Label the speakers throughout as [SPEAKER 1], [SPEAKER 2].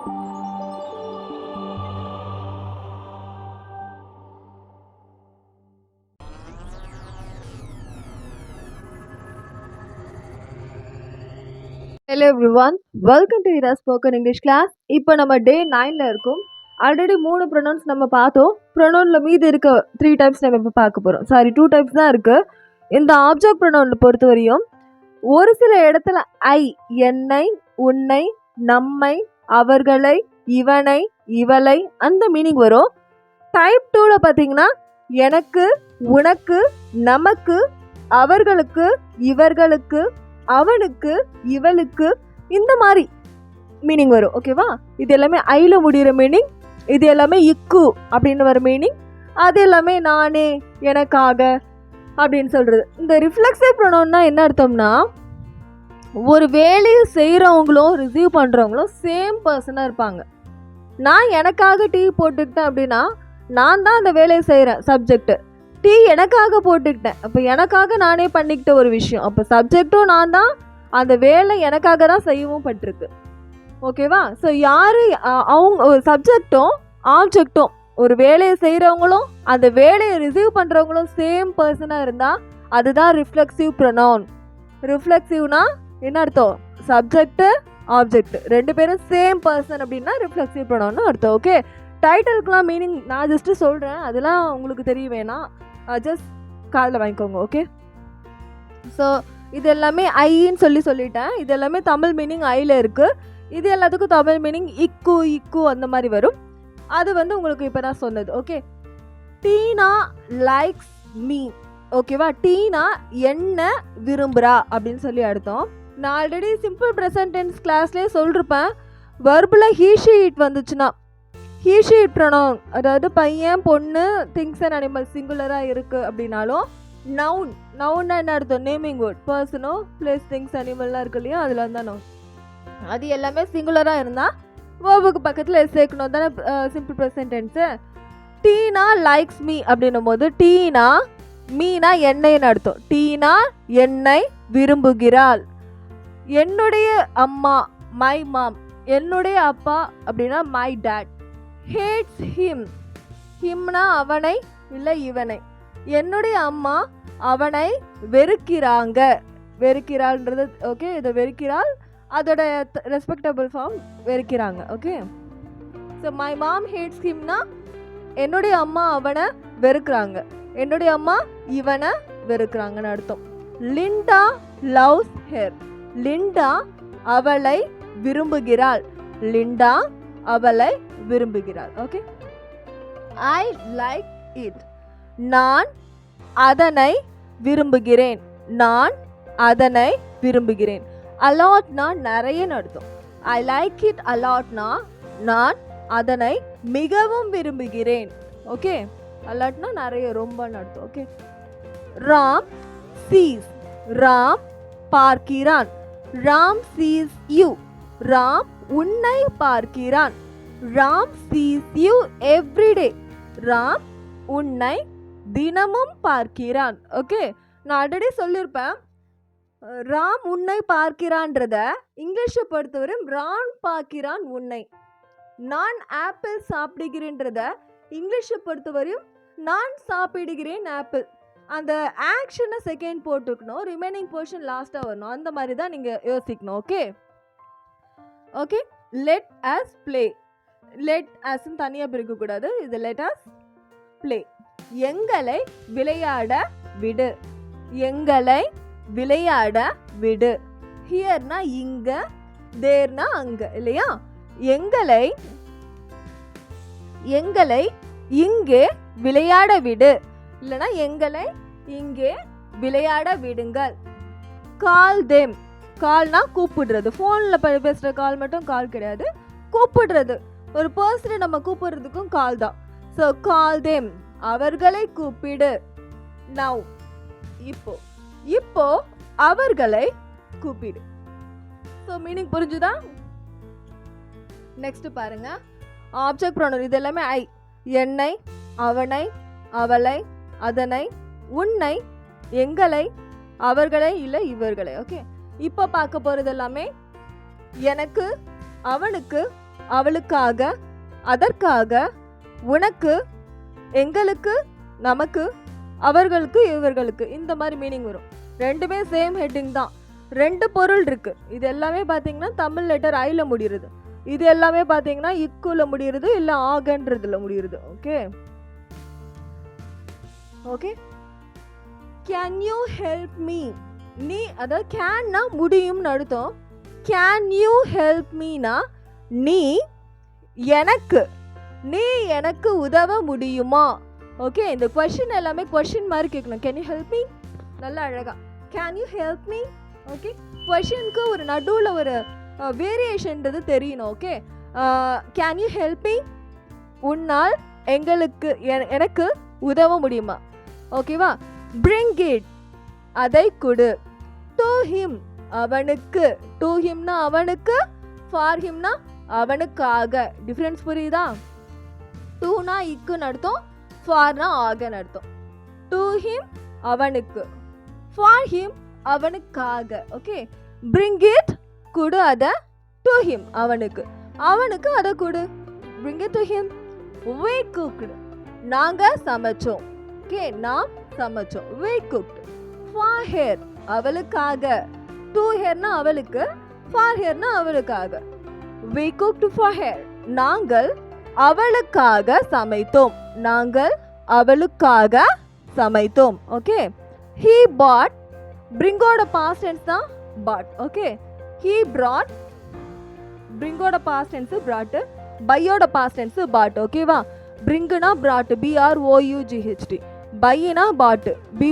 [SPEAKER 1] Hello everyone, welcome to Ira Spoken English class. இப்போ நம்ம டே 9ல இருக்கோம். ஆல்ரெடி 3 ப்ரொனவுன்ஸ் நம்ம பார்த்தோம். ப்ரொனவுன்ல மீதி இருக்க 3 டைப்ஸ் நம்ம இப்போ பார்க்க போகிறோம். சாரி 2 டைப்ஸ் தான் இருக்குது. இந்த ஆப்ஜெக்ட் ப்ரொனவுன்ல பொறுத்த வரையும் ஒரு சில இடத்துல ஐ, என்னை, உன்னை, நம்மை, அவர்களை, இவனை, இவளை அந்த மீனிங் வரும். டைப் 2ல பார்த்தீங்கன்னா எனக்கு, உனக்கு, நமக்கு, அவர்களுக்கு, இவர்களுக்கு, அவனுக்கு, இவளுக்கு இந்த மாதிரி மீனிங் வரும். ஓகேவா? இது எல்லாமே ஐல முடிகிற மீனிங். இது எல்லாமே இக்கு அப்படின்னு வர மீனிங். அது எல்லாமே நானே, எனக்காக அப்படின்னு சொல்கிறது. இந்த ரிஃப்ளெக்சிவ் ப்ரொனவுன்னா என்ன அர்த்தம்னா, ஒரு வேலையை செய்கிறவங்களும் ரிசீவ் பண்ணுறவங்களும் சேம் பர்சனாக இருப்பாங்க. நான் எனக்காக டீ போட்டுக்கிட்டேன் அப்படின்னா நான் தான் அந்த வேலையை செய்கிறேன், சப்ஜெக்ட். டீ எனக்காக போட்டுக்கிட்டேன், அப்போ எனக்காக நானே பண்ணிக்கிட்ட ஒரு விஷயம். அப்போ சப்ஜெக்டும் நான் தான், அந்த வேலை எனக்காக தான் செய்யவும் பட்டிருக்கு. ஓகேவா? ஸோ யார் அவங்க சப்ஜெக்டும் ஆப்ஜெக்டும் ஒரு வேலையை செய்கிறவங்களும் அந்த வேலையை ரிசீவ் பண்ணுறவங்களும் சேம் பர்சனாக இருந்தால் அதுதான் ரிஃப்ளெக்சிவ் ப்ரொனவுன். ரிஃப்ளெக்சிவ்னா என்ன அர்த்தம்? சப்ஜெக்ட்டு ஆப்ஜெக்ட் ரெண்டு பேரும் சேம் பர்சன் அப்படின்னா ரிஃப்ளெக்சிவ் ப்ரொனவுன்னு அர்த்தம். ஓகே, டைட்டிலுக்குலாம் மீனிங் நான் ஜஸ்ட்டு சொல்கிறேன், அதெல்லாம் உங்களுக்கு தெரிய வேணாம், ஜஸ்ட் காதில் வாங்கிக்கோங்க. ஓகே, ஸோ இது எல்லாமே ஐன்னு சொல்லிட்டேன். இது எல்லாமே தமிழ் மீனிங் ஐயில் இருக்குது. இது எல்லாத்துக்கும் தமிழ் மீனிங் இக்கு இக்கு அந்த மாதிரி வரும். அது வந்து உங்களுக்கு இப்போ நான் சொன்னது. Okay, Tina likes me. ஓகேவா? டீனா என்ன விரும்புகிறா அப்படின்னு சொல்லி அர்த்தம். நான் ஆல்ரெடி சிம்பிள் ப்ரெசன்ட் டென்ஸ் கிளாஸ்லேயே சொல்லிருப்பேன். வெர்பில் ஹீ ஷீ இட் வந்துச்சுன்னா ஹீ ஷீ இட் ப்ரொனவுன், அதாவது பையன், பொண்ணு, திங்ஸ் அண்ட் அனிமல் சிங்குலராக இருக்குது அப்படின்னாலும் நவுன். நவுன்னா என்ன அர்த்தம்? Naming word. பர்சனோ, பிளேஸ், திங்ஸ், அனிமல்லாம் இருக்கு இல்லையா, அதில் இருந்தால் நவுன். அது எல்லாமே சிங்குலராக இருந்தால் வேர்புக்கு பக்கத்தில் சேர்க்கணும் தானே சிம்பிள் ப்ரெசன்ட் டென்ஸு. டீனா லைக்ஸ் மீ அப்படின்னும் போது டீனா மீனா எண்ணெய்னு அர்த்தம். டீனா எண்ணெய் விரும்புகிறாள். என்னுடைய அம்மா மை மாம், என்னுடைய அப்பா அப்படின்னா மை டேட். ஹேட்ஸ் ஹிம், ஹிம்னா அவனை இல்லை இவனை. என்னுடைய அம்மா அவனை வெறுக்கிறாங்க. வெறுக்கிறாள்ன்றது ஓகே, இதை வெறுக்கிறாள் அதோட ரெஸ்பெக்டபிள் ஃபார்ம் வெறுக்கிறாங்க. Okay, so my mom hates ஹிம்னா என்னுடைய அம்மா அவனை வெறுக்கிறாங்க, என்னுடைய அம்மா இவனை வெறுக்கிறாங்கன்னு அர்த்தம். லிண்டா லவ்ஸ் ஹெர், லிண்டா அவளை விரும்புகிறாள். லிண்டா அவளை விரும்புகிறாள். ஓகே, ஐ லைக் இட், நான் அதனை விரும்புகிறேன். நான் அதனை விரும்புகிறேன். அலாட்னா நிறைய அர்த்தம். ஐ லைக் இட் அலாட்னா நான் அதனை மிகவும் விரும்புகிறேன். ஓகே, அலாட்னா நிறைய, ரொம்ப அர்த்தம். ஓகே, ராம் சீஸ், ராம் பார்க்கிறான். ராம் சீஸ் யூ, ராம் உன்னை பார்க்கிறான். Ram cheese you everyday, Ram உன்னை தினமும் பார்க்கிறான். ஓகே, நான் ஆல்ரெடி சொல்லியிருப்பேன், ராம் உன்னை பார்க்கிறான்றத இங்கிலீஷை பொறுத்தவரை ராம் பார்க்கிறான் உன்னை. நான் ஆப்பிள் சாப்பிடுகிறேன்றத இங்கிலீஷை பொறுத்தவரையும் நான் சாப்பிடுகிறேன் ஆப்பிள். அந்த ஆக்ஷனை செகண்ட் போட்டுக்கணும், ரிமைனிங் போர்ஷன் லாஸ்ட்டாக வரணும். அந்த மாதிரி தான் நீங்கள் யோசிக்கணும். Okay okay, let us play. Let அஸ்ன்னு தனியாக பிரிக்கக்கூடாது, இது லெட் அஸ் பிளே. எங்களை விளையாட விடு, எங்களை விளையாட விடு. ஹியர்னா இங்க, தேர்னா அங்க இல்லையா? எங்களை எங்களை இங்கே விளையாட விடு, இல்லைனா எங்களை இங்கே விளையாட விடுங்கள். கால் தேம், கால்னா கூப்பிடுறது. ஃபோனில் பேசுகிற கால் மட்டும் கால் கிடையாது, கூப்பிடுறது. ஒரு பர்சனை நம்ம கூப்பிடுறதுக்கும் கால் தான். ஸோ கால் தேம், அவர்களை கூப்பிடு. நவ், இப்போ இப்போ அவர்களை கூப்பிடு. ஸோ மீனிங் புரிஞ்சுதா? நெக்ஸ்ட் பாருங்க, ஆப்ஜெக்ட் ப்ரொனவுன். இது எல்லாமே ஐ. என்னை, அவனை, அவளை, அதனை, உன்னை, எங்களை, அவர்களை இல்லை இவர்களை. ஓகே, இப்போ பார்க்க போகிறது எல்லாமே எனக்கு, அவனுக்கு, அவளுக்காக, அதற்காக, உனக்கு, எங்களுக்கு, நமக்கு, அவர்களுக்கு, இவர்களுக்கு, இந்த மாதிரி மீனிங் வரும். ரெண்டுமே சேம் ஹெட்டிங் தான். ரெண்டு பொருள் இருக்கு. இது எல்லாமே பார்த்தீங்கன்னா தமிழ் லெட்டர் ஐல முடியுது. இது எல்லாமே பார்த்தீங்கன்னா இக்குல முடியுது, இல்லை ஆகன்றதுல முடியுது. Okay okay. Can you help me? நீ, அதாவது கேன்னா முடியும்னு அர்த்தம். கேன் யூ ஹெல்ப் மீனா நீ எனக்கு, நீ எனக்கு உதவ முடியுமா? ஓகே, இந்த கொஸ்டின் எல்லாமே கொஸ்டின் மாதிரி கேட்கணும். Can you help me? நல்லா அழகா can you help me. Okay, கொஸ்டினுக்கு ஒரு நடுவில் ஒரு வேரியேஷன்றது தெரியணும். Okay, can you help me, உன்னால் எங்களுக்கு எனக்கு உதவ முடியுமா? ஓகேவா. பிரிங் இட், அதை கொடு. டு ஹிம், அவனுக்கு. டு ஹிம்னா அவனுக்கு, ஃபார் ஹிம்னா அவனுக்காக. டிஃப்ரென்ஸ் புரியுதா? டூனா இக்குன்னு அர்த்தம், ஃபார்னா ஆகன்னு அர்த்தம். டு ஹிம் அவனுக்கு, ஃபார் ஹிம் அவனுக்காக. ஓகே, பிரிங் இட், கொடு அதை. டு ஹிம் அவனுக்கு, அவனுக்கு அதை கொடு. Bring it to him. we cooked, நாங்க சமைச்சோம். ஓகே, நாம் சமைச்சோம். we cooked. for her, அவளுக்காக. to herனா அவளுக்கு, for herனா அவளுக்காக. we cooked for her, நாங்கள் அவளுக்காக சமைத்தோம். நாங்கள் அவளுக்காக சமைத்தோம். ஓகே, he bought, bringோட past tense தான் bought. ஓகே, he brought, bringோட past tense brought, buyயோட past tense bought. ஓகேவா. bringனா brought, brought, buyனா bought,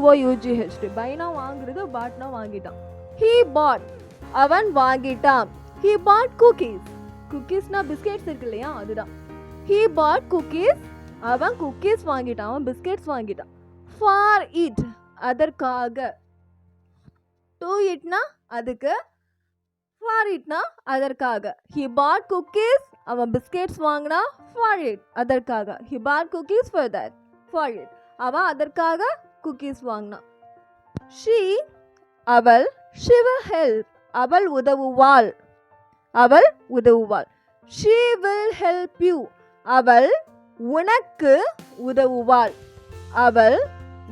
[SPEAKER 1] bought. buyனா வாங்குறது, boughtனா வாங்கிட்டான். he bought, அவன் வாங்கிட்டான். he bought cookies, cookiesனா பிஸ்கெட்ஸ் இருக்கு இல்லையா, அதுதான். he bought cookies, அவன் குக்கீஸ் வாங்கிட்டான், அவன் பிஸ்கெட்ஸ் வாங்கிட்டான். for it, அதற்காக. to itனா அதுக்கு, for itனா அதற்காக. he bought cookies, அவன் பிஸ்கெட்ஸ் வாங்கினா. for it, அதற்காக. he bought cookies for that, for it, அவன் அதற்காக குக்கீஸ் வாங்கினான். she, அவள். she will help, அவள் உதவுவாள், அவள் உதவுவாள். she will help you, அவள் உனக்கு உதவுவாள், அவள்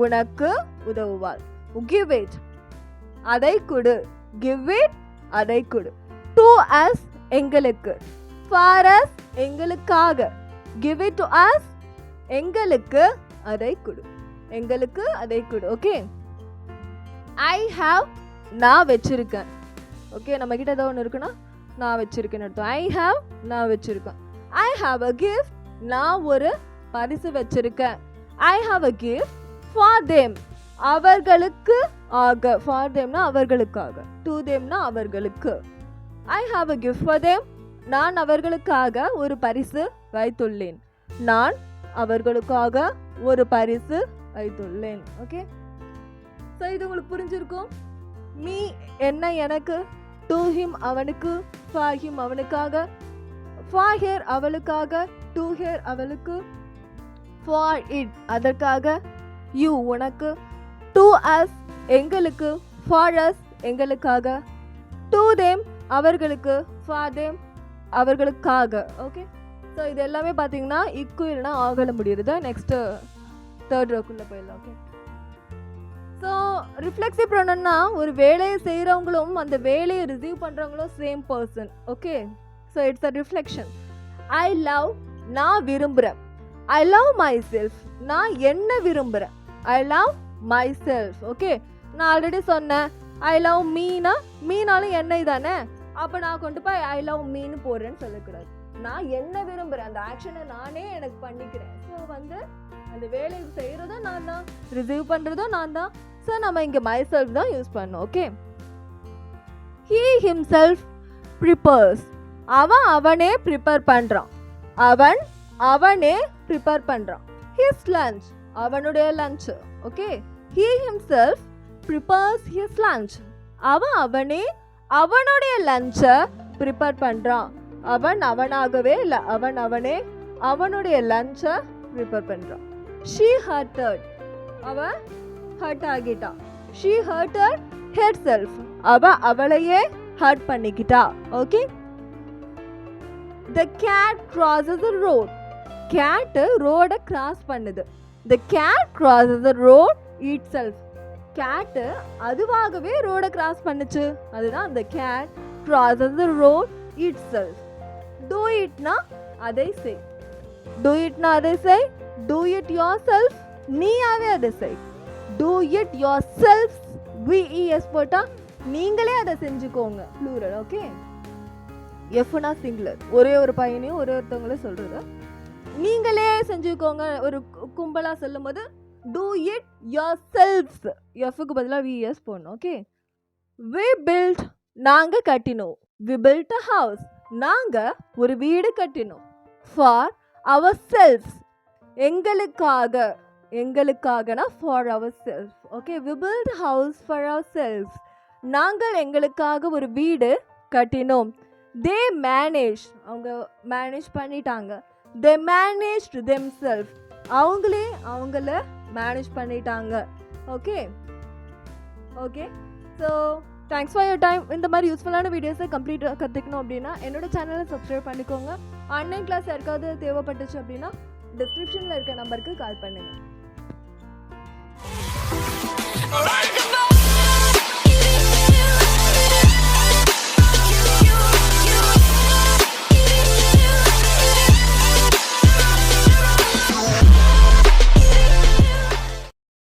[SPEAKER 1] உனக்கு உதவுவாள். give it, அதை கொடு. give it, அதை கொடு. to us, எங்களுக்கு. for us, எங்களுக்காக. give it to us, எங்களுக்கு அதை கொடு, எங்களுக்கு அதை கொடு. ஓகே, I have, நான் வச்சிருக்கேன். ஓகே, நம்ம கிட்ட ஏதோ ஒன்று இருக்குன்னா நான் வச்சிருக்கேன்னு அர்த்தம். I have, நான் வச்சிருக்கேன். I have a gift, நான் ஒரு பரிசு வச்சிருக்கேன். I have a gift for them, அவர்களுக்கு ஆக. for themனா அவர்களுக்காக. to themனா அவர்களுக்கு. I have a gift for them, நான் அவர்களுக்காக ஒரு பரிசு வைத்துள்ளேன். நான் அவர்களுக்காக ஒரு பரிசு வைத்துள்ளேன். ஓகே, ஸோ இது உங்களுக்கு புரிஞ்சிருக்கும். மீ என்ன எனக்கு, டு ஹிம் அவனுக்கு, ஃபார் ஹிம் அவனுக்காக, ஃபார் ஹேர் அவளுக்காக, டு ஹேர் அவளுக்கு, ஃபார் இட் அதற்காக, யூ உனக்கு, டு அஸ் எங்களுக்கு, ஃபார் அஸ் எங்களுக்காக, டு தேம் அவர்களுக்கு, ஃபார் தேம் அவர்களுக்காக. ஓகே, ஸோ இது எல்லாமே பார்த்தீங்கன்னா இக்கு இல்லைனா ஆகல முடியுது. நெக்ஸ்ட்டு தேர்ட் ரோக்குள்ளே போயிடலாம். ஓகே, ஸோ ரிஃப்ளெக்சிவ் ப்ரொனவுன்னா ஒரு வேலையை செய்கிறவங்களும் அந்த வேலையை ரிசீவ் பண்ணுறவங்களும் same person. Okay, so it's a reflection. I love, நான் விரும்புகிறேன். ஐ லவ் மை செல்ஃப், நான் என்ன விரும்புகிறேன். I love my self. Okay, நான் ஆல்ரெடி சொன்னேன் ஐ லவ் மீனா, மீனாலும் என்னை தானே. அப்போ நான் கொண்டு போய் ஐ லவ் மீன்னு போடுறேன்னு சொல்லக்கூடாது. நான் என்ன விரும்புகிறேன், அந்த ஆக்ஷனை நானே எனக்கு பண்ணிக்கிறேன். ஸோ வந்து அந்த வேலையை செய்கிறதும் நான் தான், ரிசீவ் பண்ணுறதும் நான் தான். ஸோ நம்ம இங்கே மை செல்ஃப் தான் யூஸ் பண்ணோம். ஓகே, ஹீ ஹிம்செல்ஃப் ப்ரிப்பேர்ஸ், அவன் அவனே ப்ரிப்பேர் பண்ணுறான். அவன் அவனே ப்ரிப்பேர் பண்ணுறான். ஹிஸ் லஞ்ச், அவனுடைய lunch. Okay, he himself prepares his lunch, அவன் அவனே அவனுடைய லஞ்சை ப்ரிப்பேர் பண்ணுறான். அவன் அவனாகவே இல்லை, அவன் அவனே அவனுடைய லஞ்சை ப்ரிப்பேர் பண்ணுறான். ஷீ ஹர்ட்டட், அவன் ஹர்ட் ஆகிட்டான். ஷீ ஹர்ட்டட் ஹெர்செல்ஃப், அவ அவளையே ஹர்ட் பண்ணிக்கிட்டா. Okay, The cat crosses the road. Cat ரோட கிராஸ் பண்ணுது. The cat crosses the road itself. Cat அதுவாகவே ரோட கிராஸ் பண்ணுச்சு. அதுதான் the cat crosses the road itself. Do it na அதை செய். Do it na அதை செய். Do it yourself நீயாவே அதை செய். Do it yourself VES போட்டா நீங்களே அதை செஞ்சுக்கோங்க plural. ஓகே, எஃப்னா சிங்குலர், ஒரே ஒரு பையனையும் ஒருத்தவங்கள சொல்றது. நீங்களே செஞ்சுக்கோங்க ஒரு கும்பலா சொல்லும் போது do it yourselves, எஃப்க்கு பதிலா VES போடணும். ஓகே, we built நாங்க கட்டினோம். we built a house நாங்க ஒரு வீடு கட்டினோம். for ourselves எங்களுக்காக, எங்களுக்காகனா for ourselves. Okay, we built a house for ourselves நாங்கள் எங்களுக்காக ஒரு வீடு கட்டினோம். they managed அவங்க மேனேஜ் பண்ணிட்டாங்க. they managed themselves அவங்களே அவங்கள மேனேஜ் பண்ணிட்டாங்க. Okay okay, so thanks for your time. இந்த மாதிரி யூஸ்ஃபுல்லான வீடியோஸை கம்ப்ளீட்டாக கற்றுக்கணும் அப்படின்னா என்னோட சேனலை சப்ஸ்கிரைப் பண்ணிக்கோங்க. ஆன்லைன் கிளாஸ் யாருக்காவது தேவைப்பட்டுச்சு அப்படின்னா டிஸ்கிரிப்ஷனில் இருக்க நம்பருக்கு கால் பண்ணுங்கள்.